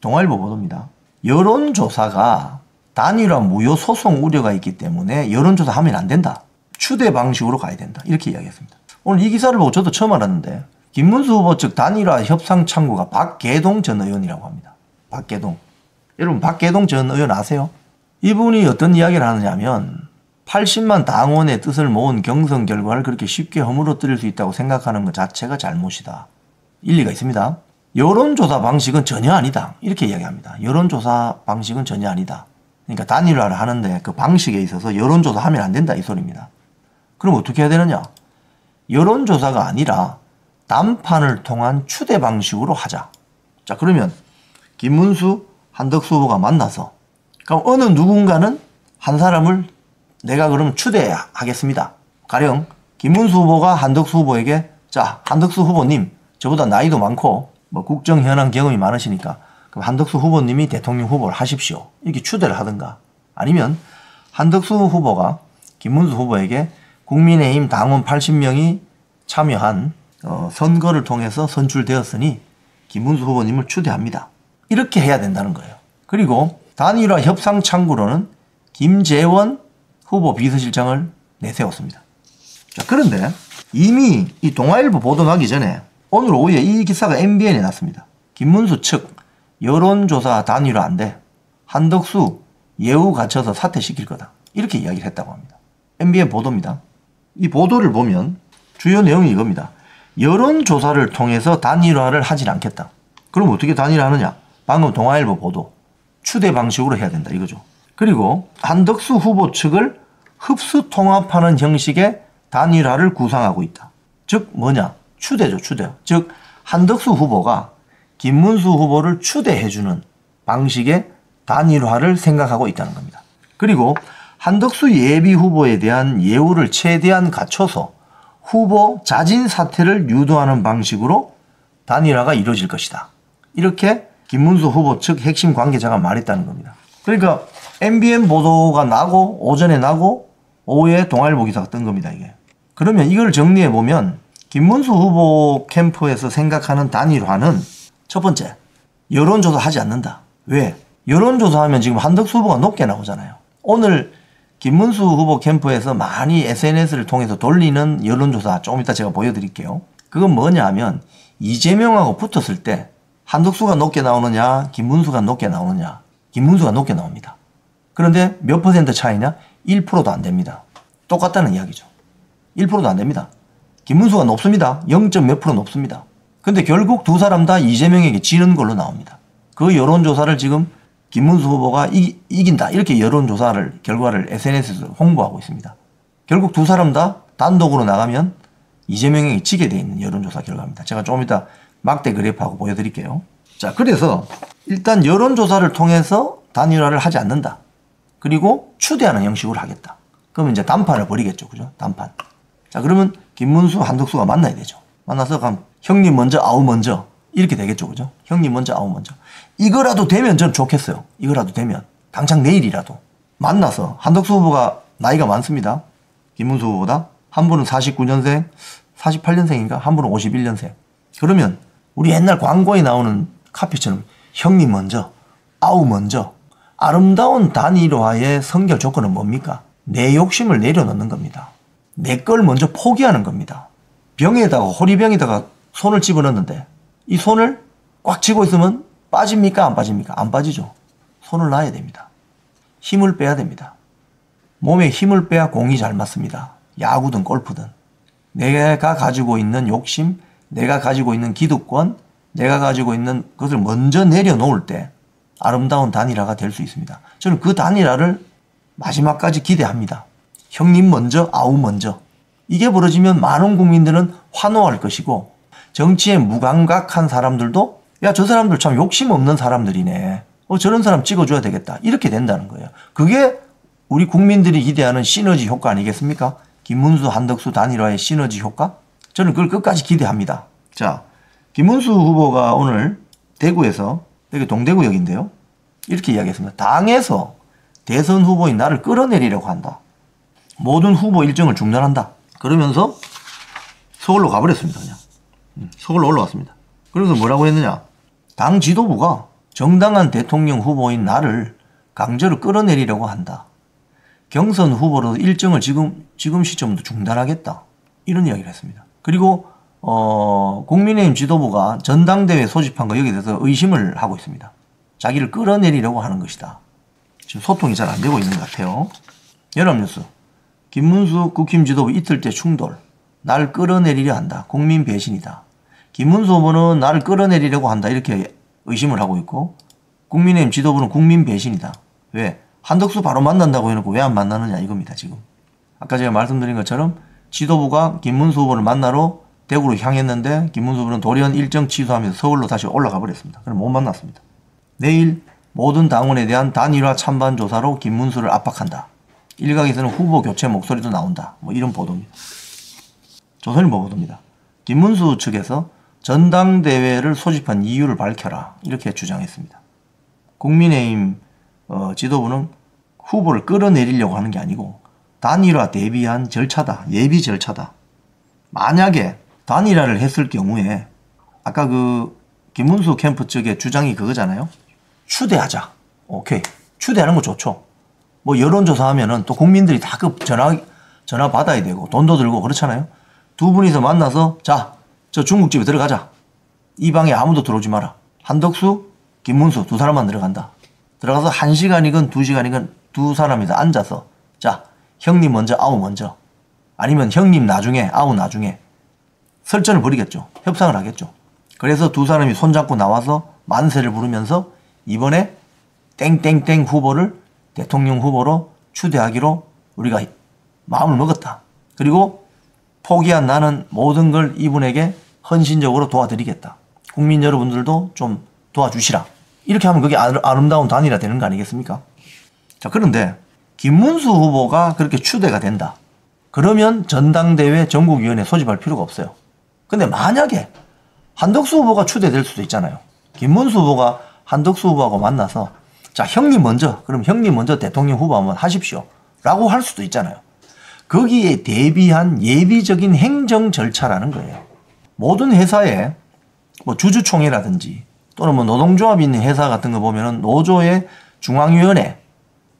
동아일보 보도입니다. 여론조사가 단일화 무효 소송 우려가 있기 때문에 여론조사 하면 안 된다. 추대 방식으로 가야 된다. 이렇게 이야기했습니다. 오늘 이 기사를 보고 저도 처음 알았는데 김문수 후보 측 단일화 협상 창구가 박계동 전 의원이라고 합니다. 박계동. 여러분 박계동 전 의원 아세요? 이분이 어떤 이야기를 하느냐면 80만 당원의 뜻을 모은 경선 결과를 그렇게 쉽게 허물어뜨릴 수 있다고 생각하는 것 자체가 잘못이다. 일리가 있습니다. 여론조사 방식은 전혀 아니다. 이렇게 이야기합니다. 여론조사 방식은 전혀 아니다. 그러니까 단일화를 하는데 그 방식에 있어서 여론조사 하면 안 된다 이 소리입니다. 그럼 어떻게 해야 되느냐? 여론조사가 아니라 담판을 통한 추대 방식으로 하자. 자, 그러면 김문수, 한덕수 후보가 만나서 그럼 어느 누군가는 한 사람을 내가 그럼 추대하겠습니다. 가령 김문수 후보가 한덕수 후보에게 자, 한덕수 후보님 저보다 나이도 많고 뭐 국정 현안 경험이 많으시니까 그럼 한덕수 후보님이 대통령 후보를 하십시오. 이렇게 추대를 하든가 아니면 한덕수 후보가 김문수 후보에게 국민의힘 당원 80명이 참여한 선거를 통해서 선출되었으니 김문수 후보님을 추대합니다. 이렇게 해야 된다는 거예요. 그리고 단일화 협상 창구로는 김재원 후보 비서실장을 내세웠습니다. 자, 그런데 이미 이 동아일보 보도 나기 전에 오늘 오후에 이 기사가 MBN에 났습니다. 김문수 측 여론조사 단일화 안 돼. 한덕수 예우 갖춰서 사퇴시킬 거다. 이렇게 이야기를 했다고 합니다. MBN 보도입니다. 이 보도를 보면 주요 내용이 이겁니다. 여론조사를 통해서 단일화를 하진 않겠다. 그럼 어떻게 단일화하느냐? 방금 동아일보 보도. 추대 방식으로 해야 된다 이거죠. 그리고 한덕수 후보 측을 흡수 통합하는 형식의 단일화를 구상하고 있다. 즉 뭐냐? 추대죠. 추대. 즉 한덕수 후보가 김문수 후보를 추대해주는 방식의 단일화를 생각하고 있다는 겁니다. 그리고 한덕수 예비 후보에 대한 예우를 최대한 갖춰서 후보 자진 사퇴를 유도하는 방식으로 단일화가 이루어질 것이다. 이렇게 김문수 후보 측 핵심 관계자가 말했다는 겁니다. 그러니까 MBN 보도가 나고 오전에 나고 오후에 동아일보 기사가 뜬 겁니다. 이게. 그러면 이걸 정리해 보면 김문수 후보 캠프에서 생각하는 단일화는 첫 번째, 여론조사 하지 않는다. 왜? 여론조사하면 지금 한덕수 후보가 높게 나오잖아요. 오늘 김문수 후보 캠프에서 많이 SNS를 통해서 돌리는 여론조사 조금 이따 제가 보여드릴게요. 그건 뭐냐 하면 이재명하고 붙었을 때 한덕수가 높게 나오느냐 김문수가 높게 나오느냐. 김문수가 높게 나옵니다. 그런데 몇 퍼센트 차이냐? 1%도 안 됩니다. 똑같다는 이야기죠. 1%도 안 됩니다. 김문수가 높습니다. 0. 몇 프로 높습니다. 근데 결국 두 사람 다 이재명에게 지는 걸로 나옵니다. 그 여론조사를 지금 김문수 후보가 이긴다. 이렇게 여론조사를 결과를 SNS에서 홍보하고 있습니다. 결국 두 사람 다 단독으로 나가면 이재명에게 지게 돼 있는 여론조사 결과입니다. 제가 조금 이따 막대 그래프하고 보여드릴게요. 자, 그래서 일단 여론조사를 통해서 단일화를 하지 않는다. 그리고 추대하는 형식으로 하겠다. 그러면 이제 단판을 벌이겠죠. 그죠? 단판. 자, 그러면 김문수, 한덕수가 만나야 되죠. 만나서 그럼 형님 먼저, 아우 먼저. 이렇게 되겠죠. 그죠? 형님 먼저, 아우 먼저. 이거라도 되면 전 좋겠어요. 이거라도 되면. 당장 내일이라도. 만나서 한덕수 후보가 나이가 많습니다. 김문수 후보보다. 한 분은 49년생, 48년생인가? 한 분은 51년생. 그러면 우리 옛날 광고에 나오는 카피처럼 형님 먼저, 아우 먼저. 아름다운 단일화의 선결 조건은 뭡니까? 내 욕심을 내려놓는 겁니다. 내 걸 먼저 포기하는 겁니다. 병에다가 호리병에다가 손을 집어넣는데 이 손을 꽉 쥐고 있으면 빠집니까? 안 빠집니까? 안 빠지죠. 손을 놔야 됩니다. 힘을 빼야 됩니다. 몸에 힘을 빼야 공이 잘 맞습니다. 야구든 골프든. 내가 가지고 있는 욕심, 내가 가지고 있는 기득권, 내가 가지고 있는 것을 먼저 내려놓을 때 아름다운 단일화가 될 수 있습니다. 저는 그 단일화를 마지막까지 기대합니다. 형님 먼저, 아우 먼저. 이게 벌어지면 많은 국민들은 환호할 것이고 정치에 무감각한 사람들도 야, 저 사람들 참 욕심 없는 사람들이네. 저런 사람 찍어줘야 되겠다. 이렇게 된다는 거예요. 그게 우리 국민들이 기대하는 시너지 효과 아니겠습니까? 김문수, 한덕수 단일화의 시너지 효과? 저는 그걸 끝까지 기대합니다. 자, 김문수 후보가 오늘 대구에서, 여기 동대구역인데요. 이렇게 이야기했습니다. 당에서 대선 후보인 나를 끌어내리려고 한다. 모든 후보 일정을 중단한다. 그러면서 서울로 가버렸습니다. 그냥. 서울로 올라왔습니다. 그래서 뭐라고 했느냐. 당 지도부가 정당한 대통령 후보인 나를 강제로 끌어내리려고 한다. 경선 후보로 일정을 지금 시점부터 중단하겠다. 이런 이야기를 했습니다. 그리고 국민의힘 지도부가 전당대회 소집한 거 여기에 대해서 의심을 하고 있습니다. 자기를 끌어내리려고 하는 것이다. 지금 소통이 잘 안 되고 있는 것 같아요. 연합뉴스. 김문수 국힘 지도부 이틀째 충돌. 날 끌어내리려 한다. 국민 배신이다. 김문수 후보는 나를 끌어내리려고 한다. 이렇게 의심을 하고 있고 국민의힘 지도부는 국민 배신이다. 왜? 한덕수 바로 만난다고 해놓고 왜 안 만나느냐 이겁니다. 지금. 아까 제가 말씀드린 것처럼 지도부가 김문수 후보를 만나러 대구로 향했는데 김문수 후보는 돌연 일정 취소하면서 서울로 다시 올라가 버렸습니다. 그럼 못 만났습니다. 내일 모든 당원에 대한 단일화 찬반 조사로 김문수를 압박한다. 일각에서는 후보 교체 목소리도 나온다. 뭐 이런 보도입니다. 조선일보 보도입니다. 김문수 측에서 전당대회를 소집한 이유를 밝혀라. 이렇게 주장했습니다. 국민의힘 지도부는 후보를 끌어내리려고 하는 게 아니고 단일화 대비한 절차다. 예비 절차다. 만약에 단일화를 했을 경우에 아까 그 김문수 캠프 측의 주장이 그거잖아요. 추대하자. 오케이. 추대하는 거 좋죠. 뭐 여론조사하면은 또 국민들이 다 그 전화 받아야 되고 돈도 들고 그렇잖아요. 두 분이서 만나서 자, 저 중국집에 들어가자. 이 방에 아무도 들어오지 마라. 한덕수, 김문수 두 사람만 들어간다. 들어가서 1시간이건 2시간이건 두 사람이 다 앉아서 자, 형님 먼저 아우 먼저 아니면 형님 나중에 아우 나중에 설전을 벌이겠죠. 협상을 하겠죠. 그래서 두 사람이 손잡고 나와서 만세를 부르면서 이번에 땡땡땡 후보를 대통령 후보로 추대하기로 우리가 마음을 먹었다. 그리고 포기한 나는 모든 걸 이분에게 헌신적으로 도와드리겠다. 국민 여러분들도 좀 도와주시라. 이렇게 하면 그게 아름다운 단일화 되는 거 아니겠습니까? 자, 그런데 김문수 후보가 그렇게 추대가 된다. 그러면 전당대회 전국위원회 소집할 필요가 없어요. 근데 만약에 한덕수 후보가 추대될 수도 있잖아요. 김문수 후보가 한덕수 후보하고 만나서 자, 형님 먼저, 그럼 형님 먼저 대통령 후보 한번 하십시오. 라고 할 수도 있잖아요. 거기에 대비한 예비적인 행정 절차라는 거예요. 모든 회사에 뭐 주주총회라든지 또는 뭐 노동조합이 있는 회사 같은 거 보면은 노조의 중앙위원회,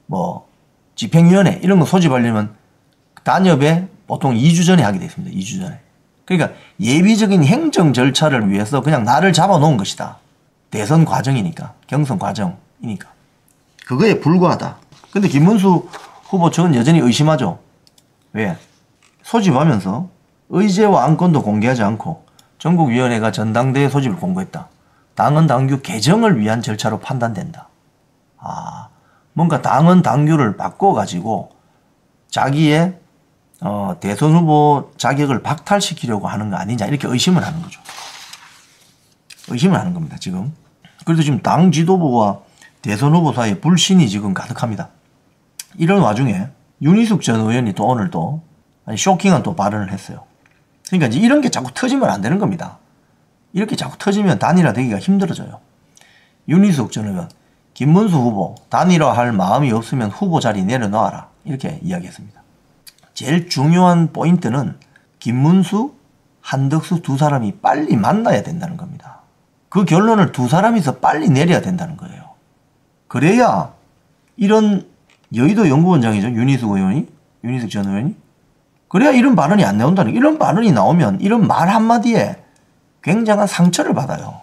뭐 집행위원회 이런 거 소집하려면 단협에 보통 2주 전에 하게 되어 있습니다. 2주 전에. 그러니까 예비적인 행정 절차를 위해서 그냥 나를 잡아놓은 것이다. 대선 과정이니까, 경선 과정이니까. 그거에 불과하다. 근데 김문수 후보 측은 여전히 의심하죠. 왜? 소집하면서 의제와 안건도 공개하지 않고 전국위원회가 전당대회 소집을 공고했다. 당헌 당규 개정을 위한 절차로 판단된다. 아, 뭔가 당헌 당규를 바꿔가지고 자기의 대선 후보 자격을 박탈시키려고 하는 거 아니냐 이렇게 의심을 하는 거죠. 의심을 하는 겁니다. 지금. 그래도 지금 당 지도부와 대선 후보 사이에 불신이 지금 가득합니다. 이런 와중에 윤희숙 전 의원이 또 오늘 또 쇼킹한 또 발언을 했어요. 그러니까 이제 이런 게 자꾸 터지면 안 되는 겁니다. 이렇게 자꾸 터지면 단일화되기가 힘들어져요. 윤희숙 전 의원, 김문수 후보 단일화할 마음이 없으면 후보 자리 내려놓아라 이렇게 이야기했습니다. 제일 중요한 포인트는 김문수, 한덕수 두 사람이 빨리 만나야 된다는 겁니다. 그 결론을 두 사람이서 빨리 내려야 된다는 거예요. 그래야 이런 여의도 연구원장이죠. 윤희숙 의원이, 윤희숙 전 의원이. 그래야 이런 발언이 안 나온다는 거예요. 이런 발언이 나오면 이런 말 한마디에 굉장한 상처를 받아요.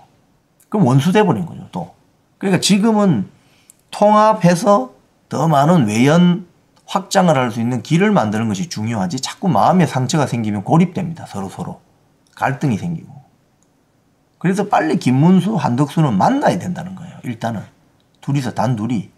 그럼 원수 돼버린 거죠, 또. 그러니까 지금은 통합해서 더 많은 외연 확장을 할 수 있는 길을 만드는 것이 중요하지 자꾸 마음에 상처가 생기면 고립됩니다. 서로. 갈등이 생기고. 그래서 빨리 김문수, 한덕수는 만나야 된다는 거예요. 일단은. 둘이서 단둘이.